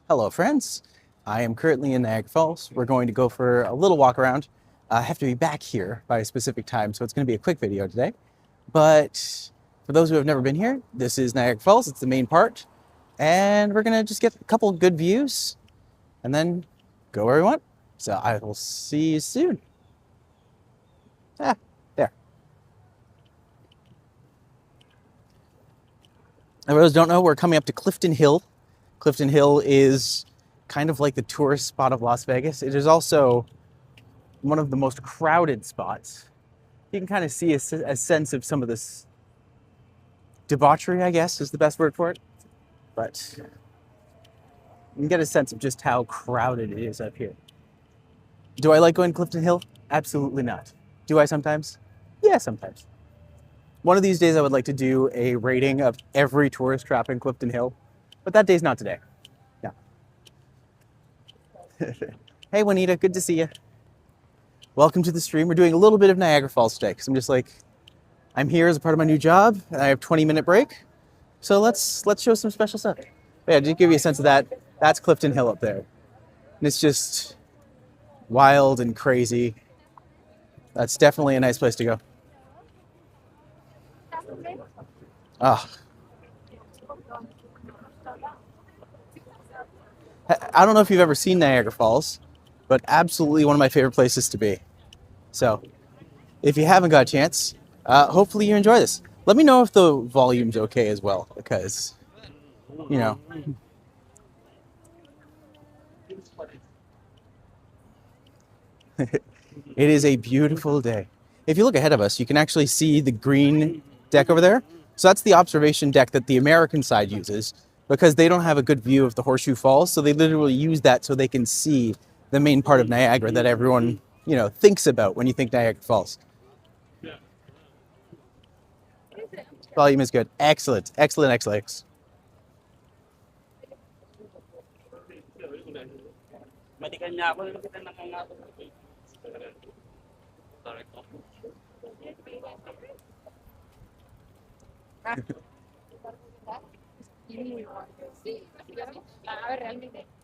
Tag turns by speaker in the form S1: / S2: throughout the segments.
S1: Hello friends, I am currently in Niagara Falls. We're going to go for a little walk around. I have to be back here by a specific time, so it's going to be a quick video today. But for those who have never been here, this is Niagara Falls. It's the main part. And we're going to just get a couple good views and then go where we want. So I will see you soon. There. And for those who don't know, we're coming up to Clifton Hill. Clifton Hill is kind of like the tourist spot of Las Vegas. It is also one of the most crowded spots. You can kind of see a sense of some of this debauchery, I guess, is the best word for it. But you can get a sense of just how crowded it is up here. Do I like going to Clifton Hill? Absolutely not. Do I sometimes? Yeah, sometimes. One of these days I would like to do a rating of every tourist trap in Clifton Hill, but that day's not today. Yeah. Hey, Juanita, good to see you. Welcome to the stream. We're doing a little bit of Niagara Falls today because I'm here as a part of my new job and I have a 20-minute break. So let's show some special stuff. But yeah, just give you a sense of that. That's Clifton Hill up there. And it's just wild and crazy. That's definitely a nice place to go. Ah. I don't know if you've ever seen Niagara Falls, but absolutely one of my favorite places to be. So if you haven't got a chance, hopefully you enjoy this. Let me know if the volume's okay as well, because, you know. It is a beautiful day. If you look ahead of us, you can actually see the green deck over there. So that's the observation deck that the American side uses because they don't have a good view of the Horseshoe Falls. So they literally use that so they can see the main part of Niagara that everyone, thinks about when you think Niagara Falls. Volume is good. Excellent, excellent, excellent.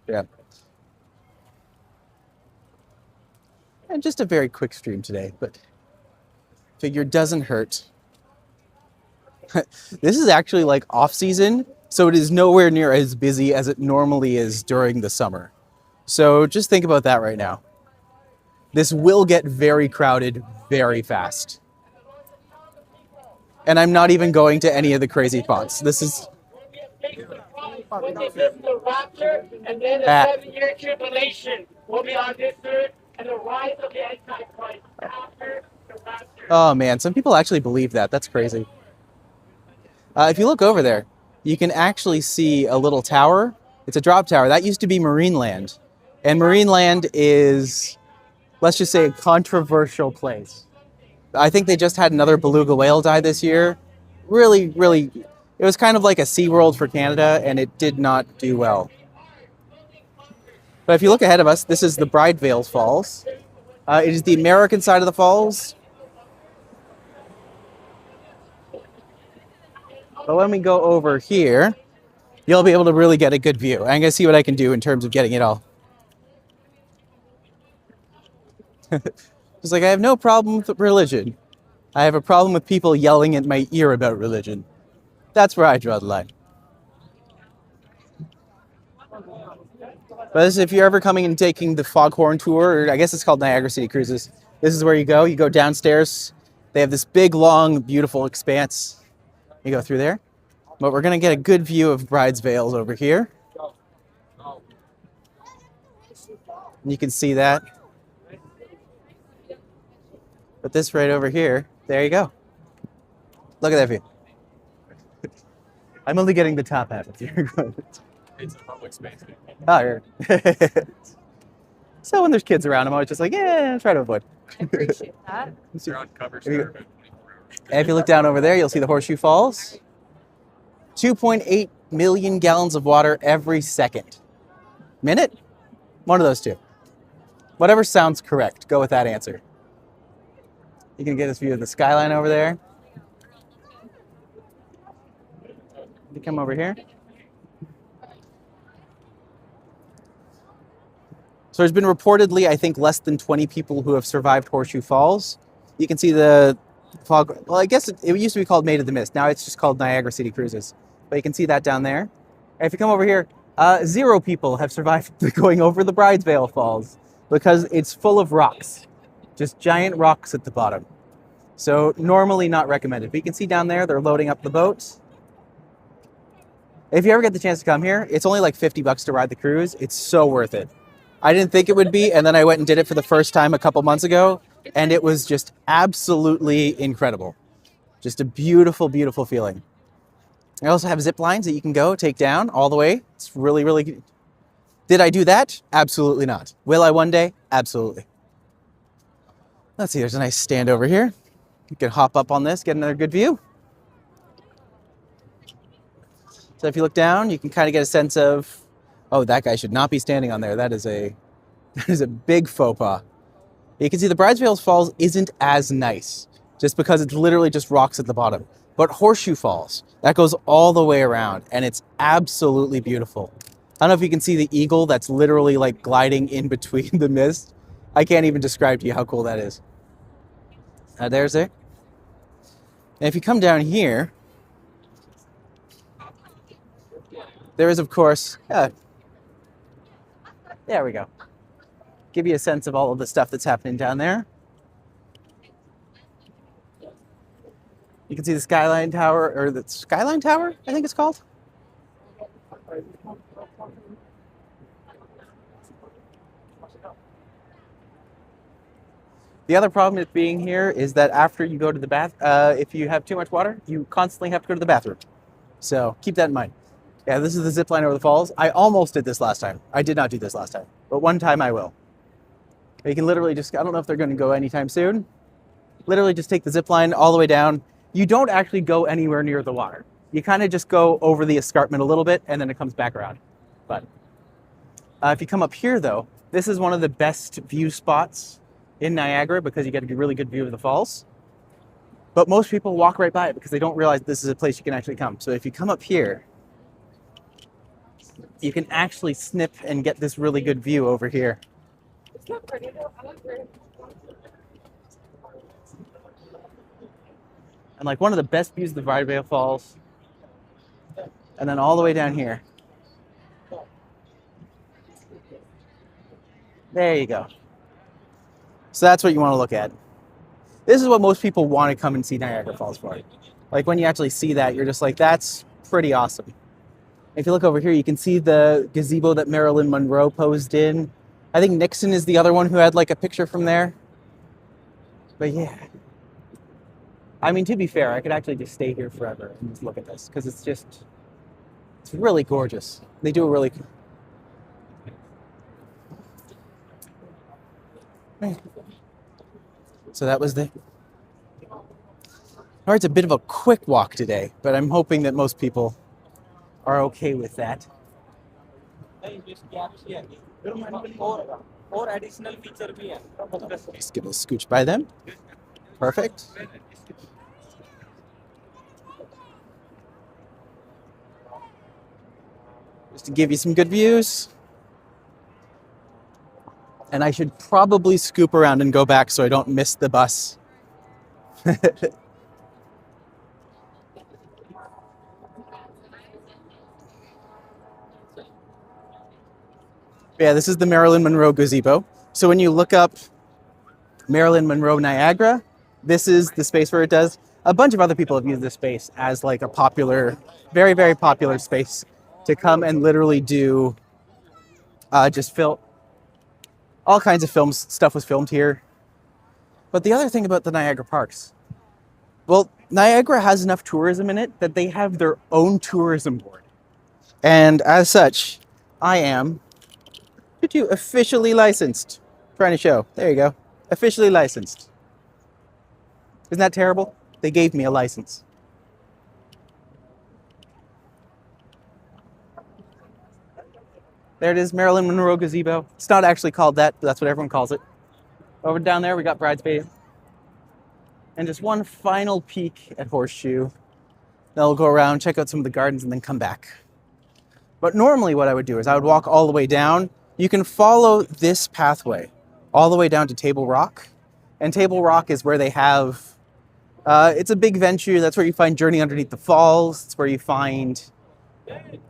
S1: Yeah. And just a very quick stream today, but figure doesn't hurt. This is actually like off season, so it is nowhere near as busy as it normally is during the summer. So just think about that right now. This will get very crowded very fast. And I'm not even going to any of the crazy spots. This is...
S2: The rapture and then the 7-year tribulation will be on this earth and the rise of the Antichrist after the rapture.
S1: Oh man, some people actually believe that. That's crazy. If you look over there, you can actually see a little tower. It's a drop tower. That used to be Marineland. And Marineland is, let's just say, a controversial place. I think they just had another beluga whale die this year. Really, really, it was kind of like a SeaWorld for Canada, and it did not do well. But if you look ahead of us, this is the Bridevale Falls. It is the American side of the falls. But when we go over here, you'll be able to really get a good view. I'm going to see what I can do in terms of getting it all. It's like, I have no problem with religion. I have a problem with people yelling at my ear about religion. That's where I draw the line. But if you're ever coming and taking the Foghorn tour, or I guess it's called Niagara City Cruises, this is where you go. You go downstairs. They have this big, long, beautiful expanse. You go through there. But we're going to get a good view of Bridesvales over here. You can see that. But this right over here, there you go. Look at that view. I'm only getting the top half of you.
S3: It's a public space.
S1: Oh, yeah. So when there's kids around, I'm always just like, yeah, try to avoid.
S4: I appreciate that.
S3: They're on cover there.
S1: And if you look down over there, you'll see the Horseshoe Falls. 2.8 million gallons of water every second. Minute? One of those two. Whatever sounds correct, go with that answer. You can get this view of the skyline over there. You come over here. So there's been reportedly, I think, less than 20 people who have survived Horseshoe Falls. You can see the fog. Well, I guess it used to be called Maid of the Mist. Now it's just called Niagara City Cruises. But you can see that down there. And if you come over here, 0 people have survived going over the Bridesveil Falls because it's full of rocks. Just giant rocks at the bottom. So normally not recommended. But you can see down there, they're loading up the boats. If you ever get the chance to come here, it's only like $50 to ride the cruise. It's so worth it. I didn't think it would be, and then I went and did it for the first time a couple months ago, and it was just absolutely incredible. Just a beautiful, beautiful feeling. I also have zip lines that you can go take down all the way. It's really, really good. Did I do that? Absolutely not. Will I one day? Absolutely. Let's see, there's a nice stand over here. You can hop up on this, get another good view. So if you look down, you can kind of get a sense of, oh, that guy should not be standing on there. That is a big faux pas. You can see the Bridesveil Falls isn't as nice just because it's literally just rocks at the bottom. But Horseshoe Falls, that goes all the way around and it's absolutely beautiful. I don't know if you can see the eagle that's literally like gliding in between the mist. I can't even describe to you how cool that is. There's it. And if you come down here, there is, of course, there we go. Give you a sense of all of the stuff that's happening down there. You can see the Skyline Tower, or the Skyline Tower, I think it's called. The other problem with being here is that after you go to the bath, if you have too much water, you constantly have to go to the bathroom. So keep that in mind. Yeah, this is the zip line over the falls. I almost did this last time. I did not do this last time, but one time I will. You can literally just, I don't know if they're going to go anytime soon. Literally just take the zip line all the way down. You don't actually go anywhere near the water. You kind of just go over the escarpment a little bit and then it comes back around. But if you come up here though, this is one of the best view spots in Niagara because you get a really good view of the falls. But most people walk right by it because they don't realize this is a place you can actually come. So if you come up here, you can actually snip and get this really good view over here. And like one of the best views of the Bridesveil Falls. And then all the way down here. There you go. So that's what you want to look at. This is what most people want to come and see Niagara Falls for. Like when you actually see that, you're just like, that's pretty awesome. If you look over here, you can see the gazebo that Marilyn Monroe posed in. I think Nixon is the other one who had like a picture from there. But yeah. I mean, to be fair, I could actually just stay here forever and just look at this because it's really gorgeous. They do a really... So that was the... All right, it's a bit of a quick walk today, but I'm hoping that most people are okay with that. Just give a scooch by them. Perfect. Just to give you some good views. And I should probably scoop around and go back so I don't miss the bus. Yeah, this is the Marilyn Monroe gazebo. So when you look up Marilyn Monroe Niagara, this is the space where it does. A bunch of other people have used this space as like a popular, very, very popular space to come and literally do just film. All kinds of films, stuff was filmed here. But the other thing about the Niagara Parks, well, Niagara has enough tourism in it that they have their own tourism board. And as such, I am officially licensed. Trying to show. There you go. Officially licensed. Isn't that terrible? They gave me a license. There it is, Marilyn Monroe gazebo. It's not actually called that, but that's what everyone calls it. Over down there, we got Bridesveil. And just one final peek at Horseshoe. Then we'll go around, check out some of the gardens, and then come back. But normally what I would do is I would walk all the way down. You can follow this pathway all the way down to Table Rock. And Table Rock is where they have, it's a big venture. That's where you find Journey Underneath the Falls. It's where you find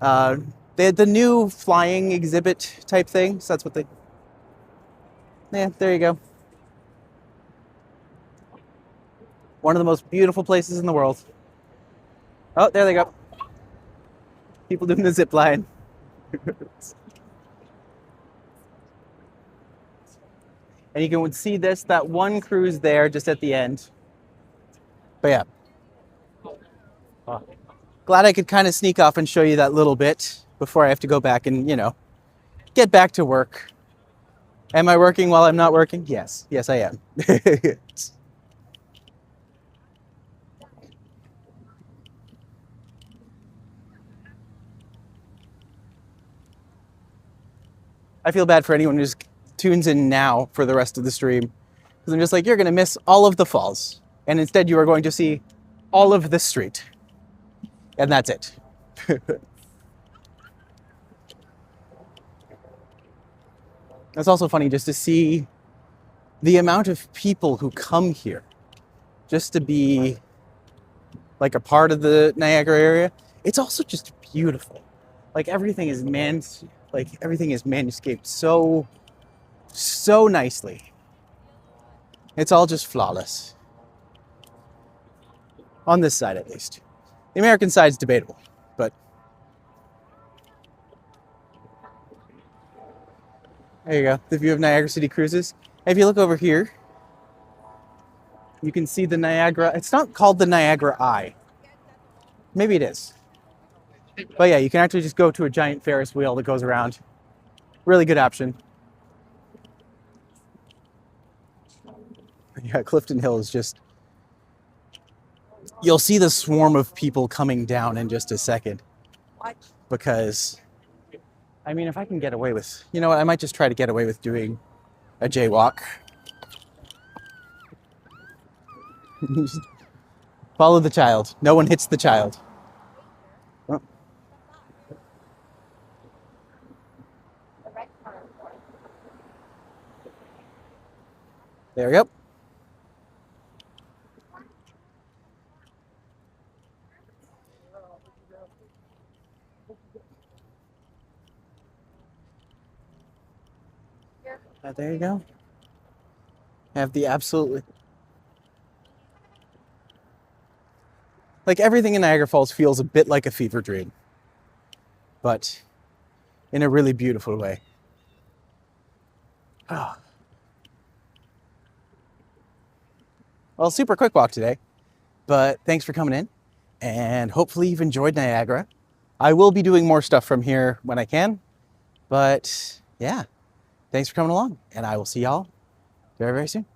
S1: the new flying exhibit type thing. So that's what they, yeah, there you go. One of the most beautiful places in the world. Oh, there they go. People doing the zip line. And you can see that one cruise there just at the end. But yeah. Oh. Glad I could kind of sneak off and show you that little bit before I have to go back and, you know, get back to work. Am I working while I'm not working? Yes. Yes, I am. I feel bad for anyone who just tunes in now for the rest of the stream. Because I'm just like, you're going to miss all of the falls. And instead you are going to see all of the street. And that's it. It's also funny just to see the amount of people who come here just to be like a part of the Niagara area. It's also just beautiful. Like everything is manscaped so nicely. It's all just flawless. On this side, at least. The American side's debatable, but there you go. The view of Niagara City Cruises. If you look over here, you can see the Niagara. It's not called the Niagara Eye. Maybe it is. But yeah, you can actually just go to a giant Ferris wheel that goes around. Really good option. Yeah, Clifton Hill is just... You'll see the swarm of people coming down in just a second. Because, I mean, if I can get away with... You know what, I might just try to get away with doing a jaywalk. Just follow the child. No one hits the child. Oh. There we go. There you go. Have the absolutely... Like everything in Niagara Falls feels a bit like a fever dream. But in a really beautiful way. Oh. Well, super quick walk today. But thanks for coming in. And hopefully you've enjoyed Niagara. I will be doing more stuff from here when I can. But yeah. Thanks for coming along, and I will see y'all very, very soon.